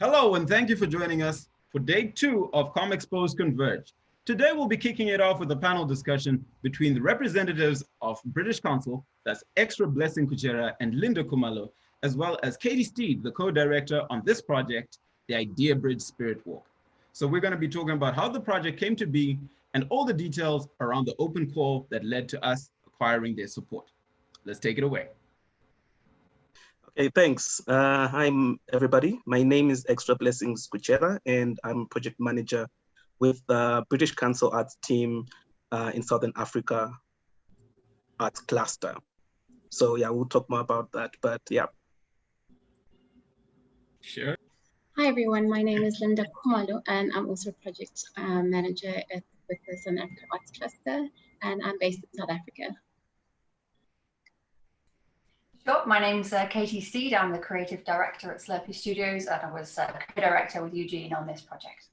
Hello, and thank you for joining us for day 2 of Comexposed Converge. Today, we'll be kicking it off with a panel discussion between the representatives of British Council, that's Extra Blessing Kuchera and Linda Khumalo, as well as Katie Steed, the co-director on this project, the Idea Bridge Spirit Walk. So we're going to be talking about how the project came to be and all the details around the open call that led to us acquiring their support. Let's take it away. Okay, thanks. Hi, everybody. My name is Extra Blessings Kuchera, and I'm project manager with the British Council Arts team in Southern Africa Arts Cluster. So yeah, we'll talk more about that, but yeah. Sure. Hi, everyone. My name is Linda Khumalo, and I'm also project manager with the Southern Africa Arts Cluster, and I'm based in South Africa. Sure. My name's Katie Steed. I'm the creative director at Slurpee Studios, and I was co-director with Eugene on this project.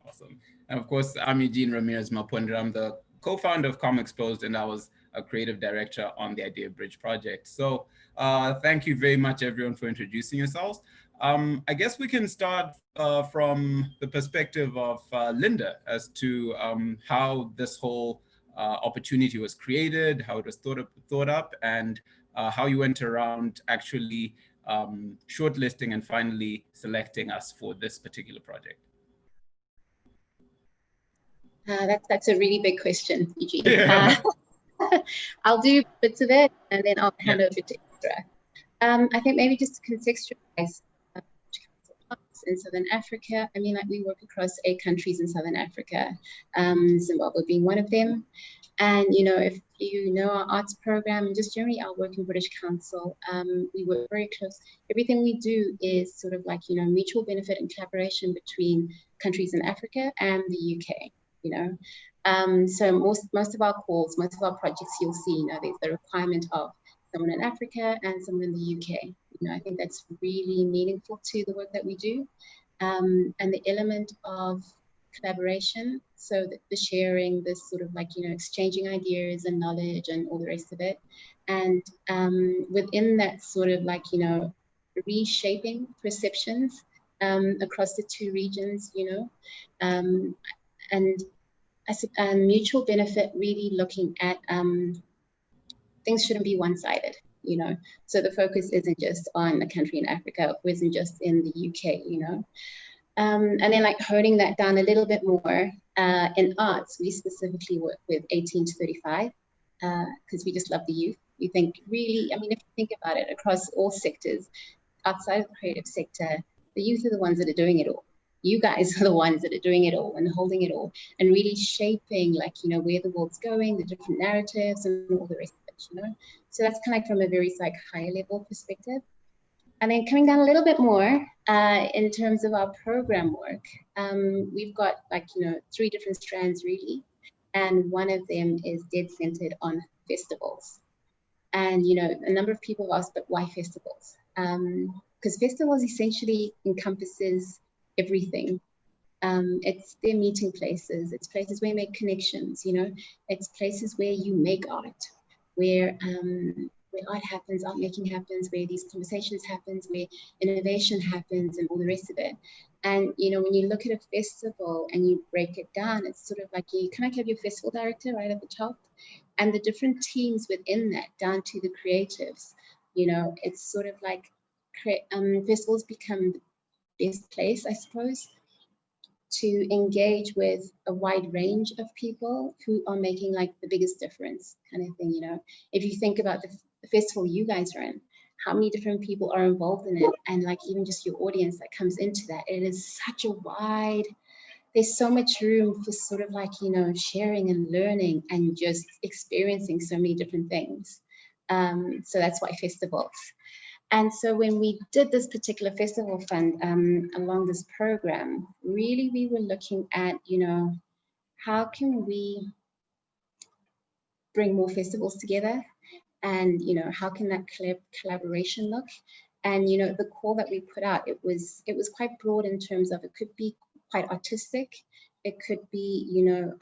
Awesome. And of course, I'm Eugene Ramirez Mapondera. I'm the co-founder of Comexposed, and I was a creative director on the Idea Bridge project. So thank you very much, everyone, for introducing yourselves. I guess we can start from the perspective of Linda as to how this whole opportunity was created, how it was thought up, and how you went around actually shortlisting and finally selecting us for this particular project. That's a really big question, Eugene. Yeah. I'll do bits of it, and then I'll hand over to Extra. I think maybe just to contextualize in Southern Africa, I mean, like we work across 8 countries in Southern Africa, Zimbabwe being one of them. And, you know, if you know our arts program and just generally our work in British Council, we work very close. Everything we do is sort of like, you know, mutual benefit and collaboration between countries in Africa and the UK, you know. So most of our calls, most of our projects, you'll see, you know, there's the requirement of someone in Africa and someone in the UK. You know, I think that's really meaningful to the work that we do. And the element of collaboration, so the sharing, this sort of like, you know, exchanging ideas and knowledge and all the rest of it. And within that sort of like, you know, reshaping perceptions across the 2 regions, you know, and mutual benefit, really looking at things shouldn't be one-sided, you know. So the focus isn't just on a country in Africa, or isn't just in the UK, you know. And then like honing that down a little bit more in arts, we specifically work with 18 to 35 because we just love the youth. We think really, I mean, if you think about it, across all sectors, outside of the creative sector, the youth are the ones that are doing it all. You guys are the ones that are doing it all and holding it all and really shaping, like, you know, where the world's going, the different narratives and all the rest of it, you know. So that's kind of like from a very like higher level perspective. And then coming down a little bit more in terms of our program work, we've got like, you know, 3 different strands really. And one of them is dead centered on festivals. And, you know, a number of people have asked, but why festivals? Because festivals essentially encompasses everything. It's their meeting places. It's places where you make connections, you know. It's places where you make art, where art happens, art making happens, where these conversations happens, where innovation happens and all the rest of it. And, you know, when you look at a festival and you break it down, it's sort of like you kind of have your festival director right at the top and the different teams within that down to the creatives. You know, it's sort of like festivals become the best place, I suppose, to engage with a wide range of people who are making like the biggest difference kind of thing, you know. If you think about the festival you guys run, how many different people are involved in it, and like even just your audience that comes into that, it is such a wide, there's so much room for sort of like, you know, sharing and learning and just experiencing so many different things. So that's why festivals. And so when we did this particular festival fund along this program, really we were looking at, you know, how can we bring more festivals together? And, you know, how can that collaboration look? And, you know, the call that we put out, it was quite broad in terms of, it could be quite artistic. It could be, you know,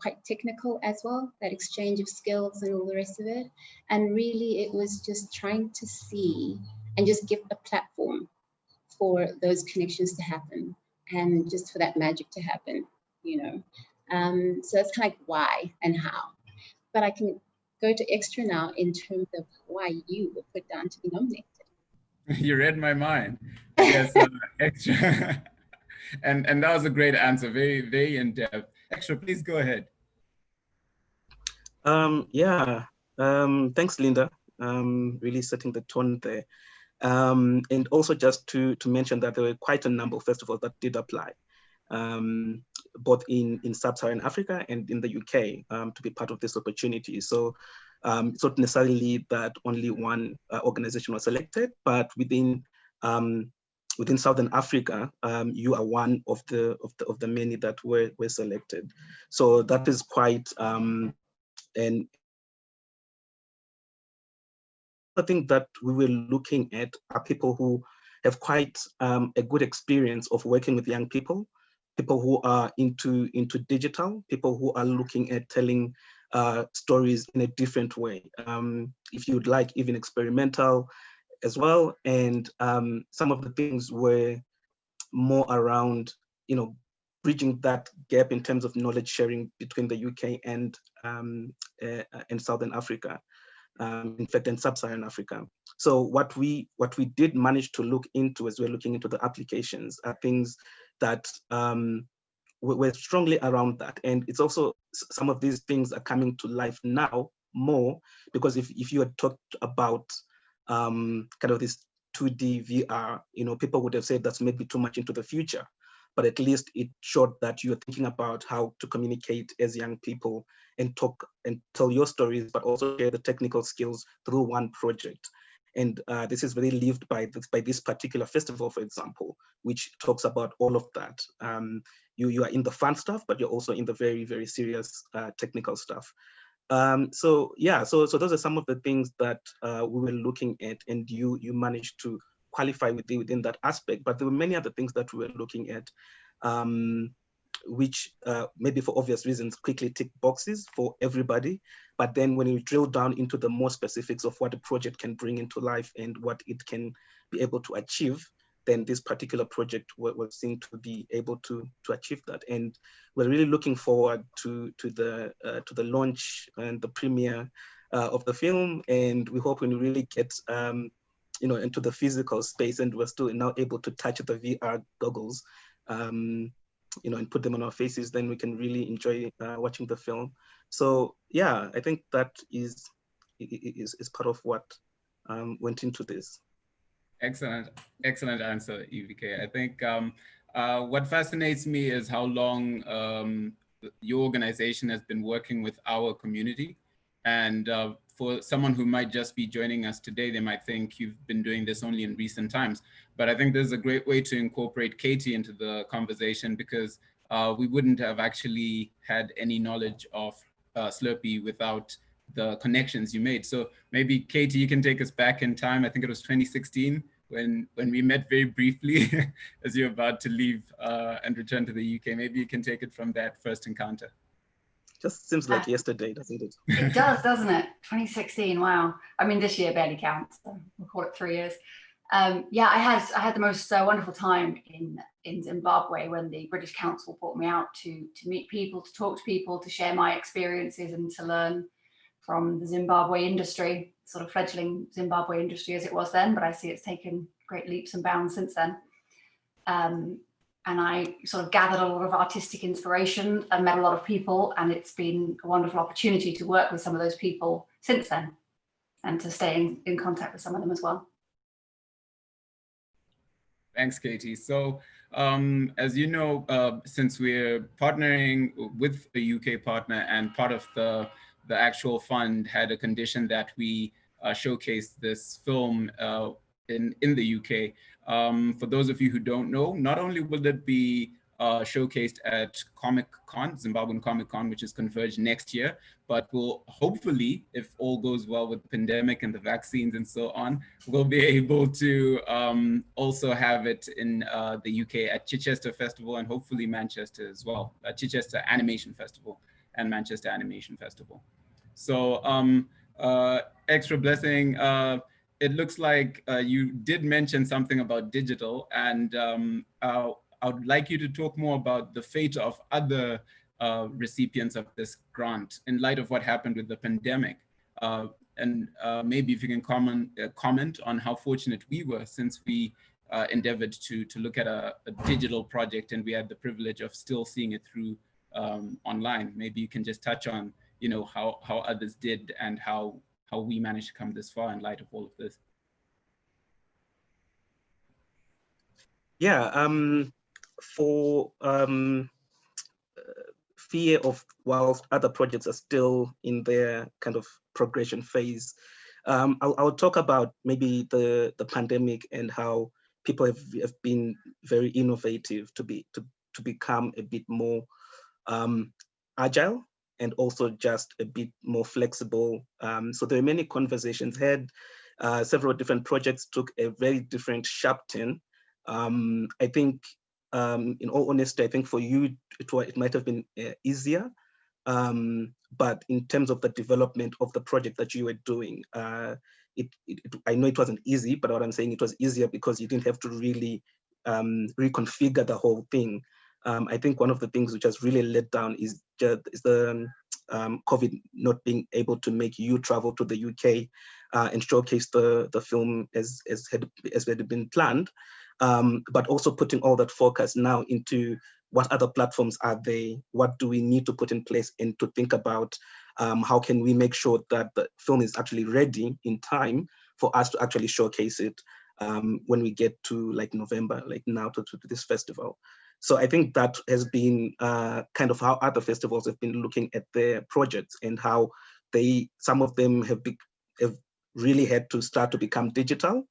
quite technical as well, that exchange of skills and all the rest of it. And really it was just trying to see and just give a platform for those connections to happen and just for that magic to happen, you know. So that's kind of like why and how. But I can go to extra now in terms of why you were put down to be nominated. You read my mind. Yes, extra. And that was a great answer, very, very in-depth. Extra, please go ahead. Thanks, Linda. Really setting the tone there. And also just to mention that there were quite a number of festivals that did apply, both in Sub-Saharan Africa and in the UK, to be part of this opportunity. So it's not necessarily that only one organization was selected, but within Southern Africa, you are one of the many that were selected. So that is quite and I think that we were looking at are people who have quite a good experience of working with young people, people who are into digital, people who are looking at telling stories in a different way. If you'd like, even experimental as well. And some of the things were more around, you know, bridging that gap in terms of knowledge sharing between the UK and Southern Africa. In fact, in Sub-Saharan Africa. So what we did manage to look into as we're looking into the applications are things that were strongly around that. And it's also, some of these things are coming to life now more, because if you had talked about kind of this 2D VR, you know, people would have said that's maybe too much into the future. But at least it showed that you're thinking about how to communicate as young people and talk and tell your stories, but also share the technical skills through one project. And this is very lived by this particular festival, for example, which talks about all of that. You are in the fun stuff, but you're also in the very, very serious technical stuff. So those are some of the things that we were looking at, and you managed to qualify within that aspect. But there were many other things that we were looking at, which maybe for obvious reasons quickly tick boxes for everybody. But then when you drill down into the more specifics of what a project can bring into life and what it can be able to achieve, then this particular project was seen to be able to achieve that. And we're really looking forward to the launch and the premiere of the film. And we hope when we really get you know, into the physical space, and we're still now able to touch the VR goggles, you know, and put them on our faces, then we can really enjoy watching the film. So yeah, I think that is part of what went into this. Excellent answer, EVK. I think what fascinates me is how long your organization has been working with our community. And for someone who might just be joining us today, they might think you've been doing this only in recent times. But I think this is a great way to incorporate Katie into the conversation, because we wouldn't have actually had any knowledge of Slurpee without the connections you made. So maybe Katie, you can take us back in time. I think it was 2016 when we met very briefly as you're about to leave and return to the UK. Maybe you can take it from that first encounter. Just seems like yesterday, doesn't it? It does, doesn't it? 2016, wow. I mean, this year barely counts, so we'll call it 3 years. Yeah, I had the most wonderful time in Zimbabwe when the British Council brought me out to meet people, to talk to people, to share my experiences and to learn from the Zimbabwe industry, sort of fledgling Zimbabwe industry as it was then, but I see it's taken great leaps and bounds since then. And I sort of gathered a lot of artistic inspiration and met a lot of people, and it's been a wonderful opportunity to work with some of those people since then and to stay in contact with some of them as well. Thanks, Katie. So as you know, since we're partnering with a UK partner, and part of the actual fund had a condition that we showcase this film in the UK. For those of you who don't know, not only will it be showcased at Comic-Con, Zimbabwean Comic-Con, which is Converge next year, but we'll hopefully, if all goes well with the pandemic and the vaccines and so on, we'll be able to also have it in the UK at Chichester Festival, and hopefully Manchester as well, Chichester Animation Festival and Manchester Animation Festival. So extra blessing. it looks like you did mention something about digital, and I would like you to talk more about the fate of other recipients of this grant in light of what happened with the pandemic. And maybe if you can comment on how fortunate we were, since we endeavored to look at a digital project and we had the privilege of still seeing it through online. Maybe you can just touch on, you know, how others did and how we managed to come this far in light of all of this. Yeah, for fear of whilst other projects are still in their kind of progression phase, I'll talk about maybe the pandemic and how people have been very innovative to become a bit more agile and also just a bit more flexible. So there are many conversations had. Several different projects took a very different sharp turn. I think, in all honesty, I think for you, it might have been easier. But in terms of the development of the project that you were doing, I know it wasn't easy, but what I'm saying, it was easier because you didn't have to really reconfigure the whole thing. I think one of the things which has really let down is the COVID not being able to make you travel to the UK and showcase the film as had been planned, but also putting all that focus now into what other platforms are there, what do we need to put in place, and to think about how can we make sure that the film is actually ready in time for us to actually showcase it when we get to like November, like now to this festival. So I think that has been kind of how other festivals have been looking at their projects and how some of them have really had to start to become digital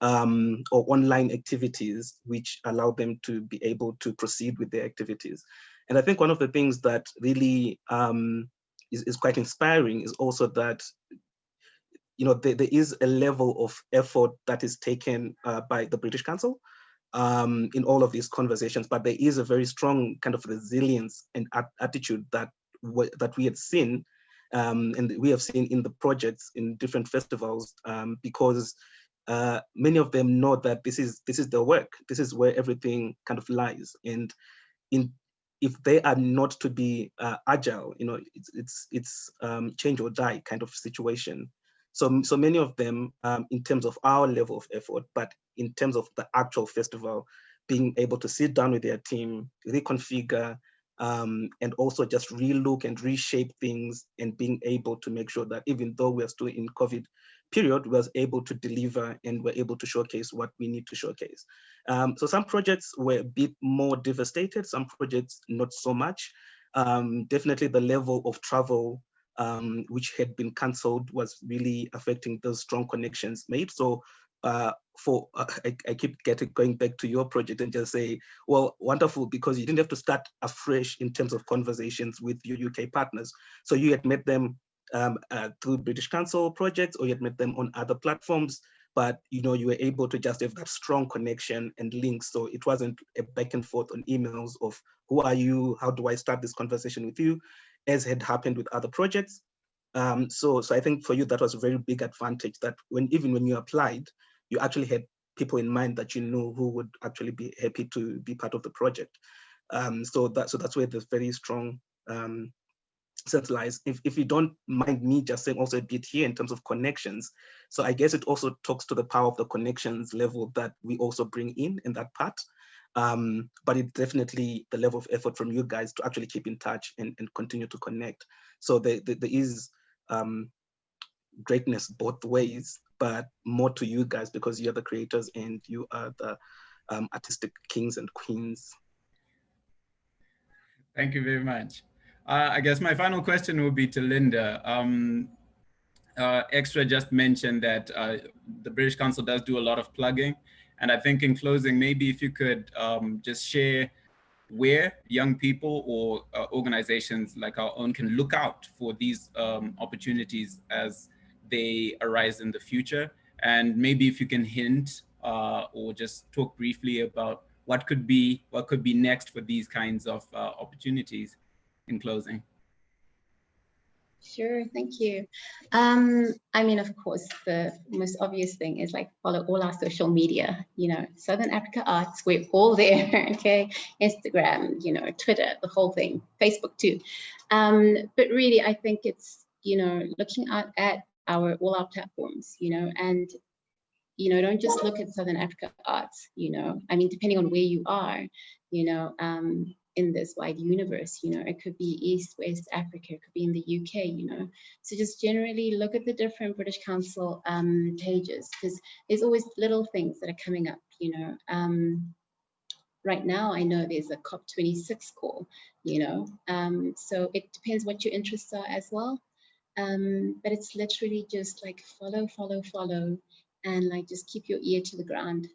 or online activities, which allow them to be able to proceed with their activities. And I think one of the things that really is quite inspiring is also that, you know, there is a level of effort that is taken by the British Council in all of these conversations, but there is a very strong kind of resilience and attitude that we had seen and we have seen in the projects in different festivals, because many of them know that this is their work. This is where everything kind of lies. And if they are not to be agile, you know, it's change or die kind of situation. So many of them, in terms of our level of effort, but in terms of the actual festival, being able to sit down with their team, reconfigure, and also just relook and reshape things, and being able to make sure that even though we're still in COVID period, was able to deliver and we're able to showcase what we need to showcase. So some projects were a bit more devastated, some projects not so much. Definitely the level of travel which had been cancelled was really affecting those strong connections made. So I keep going back to your project and just say, well, wonderful, because you didn't have to start afresh in terms of conversations with your UK partners. So you had met them through British Council projects, or you had met them on other platforms, but you know, you were able to just have that strong connection and links. So it wasn't a back and forth on emails of who are you, how do I start this conversation with you, as had happened with other projects. So I think for you, that was a very big advantage, that even when you applied, you actually had people in mind that you knew who would actually be happy to be part of the project. So that's where the very strong sense lies. If you don't mind me just saying also a bit here in terms of connections, so I guess it also talks to the power of the connections level that we also bring in that part. But it's definitely the level of effort from you guys to actually keep in touch and continue to connect. So there is greatness both ways, but more to you guys because you're the creators and you are the artistic kings and queens. Thank you very much. I guess my final question will be to Linda. Extra just mentioned that the British Council does do a lot of plugging. And I think in closing, maybe if you could just share where young people or organizations like our own can look out for these opportunities as they arise in the future. And maybe if you can hint or just talk briefly about what could be next for these kinds of opportunities in closing. Sure, thank you. I mean, of course, the most obvious thing is like follow all our social media, you know, Southern Africa Arts, we're all there, okay? Instagram, you know, Twitter, the whole thing, Facebook too. But really, I think it's, you know, looking at all our platforms, you know, and, you know, don't just look at Southern Africa Arts, you know, I mean, depending on where you are, you know, in this wide universe, you know, it could be East, West Africa, it could be in the UK, you know. So just generally look at the different British Council pages, because there's always little things that are coming up, you know. Right now, I know there's a COP26 call, you know, so it depends what your interests are as well. But it's literally just like follow, and like just keep your ear to the ground.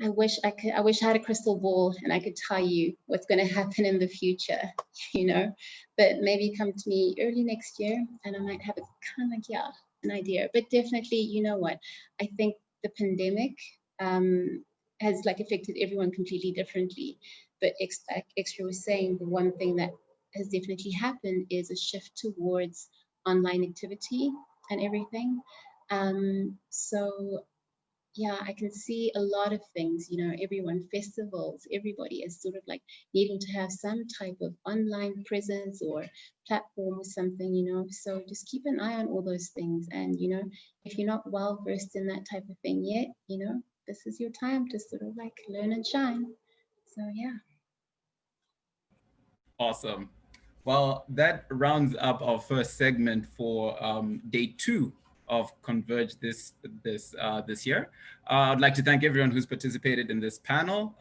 I wish I had a crystal ball and I could tell you what's going to happen in the future, you know, but maybe come to me early next year and I might have a kind of, yeah, an idea. But definitely, you know what, I think the pandemic has like affected everyone completely differently. But like Extra was saying, the one thing that has definitely happened is a shift towards online activity and everything. So yeah, I can see a lot of things, you know, everyone, festivals, everybody is sort of like needing to have some type of online presence or platform or something, you know, so just keep an eye on all those things. And, you know, if you're not well versed in that type of thing yet, you know, this is your time to sort of like learn and shine. So yeah. Awesome. Well, that rounds up our first segment for day 2 of Converge this year. I'd like to thank everyone who's participated in this panel,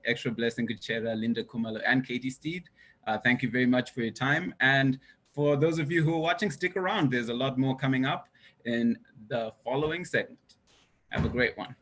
Extra Blessing, Kuchera, Linda, Khumalo, and Katie Steed. Thank you very much for your time. And for those of you who are watching, stick around. There's a lot more coming up in the following segment. Have a great one.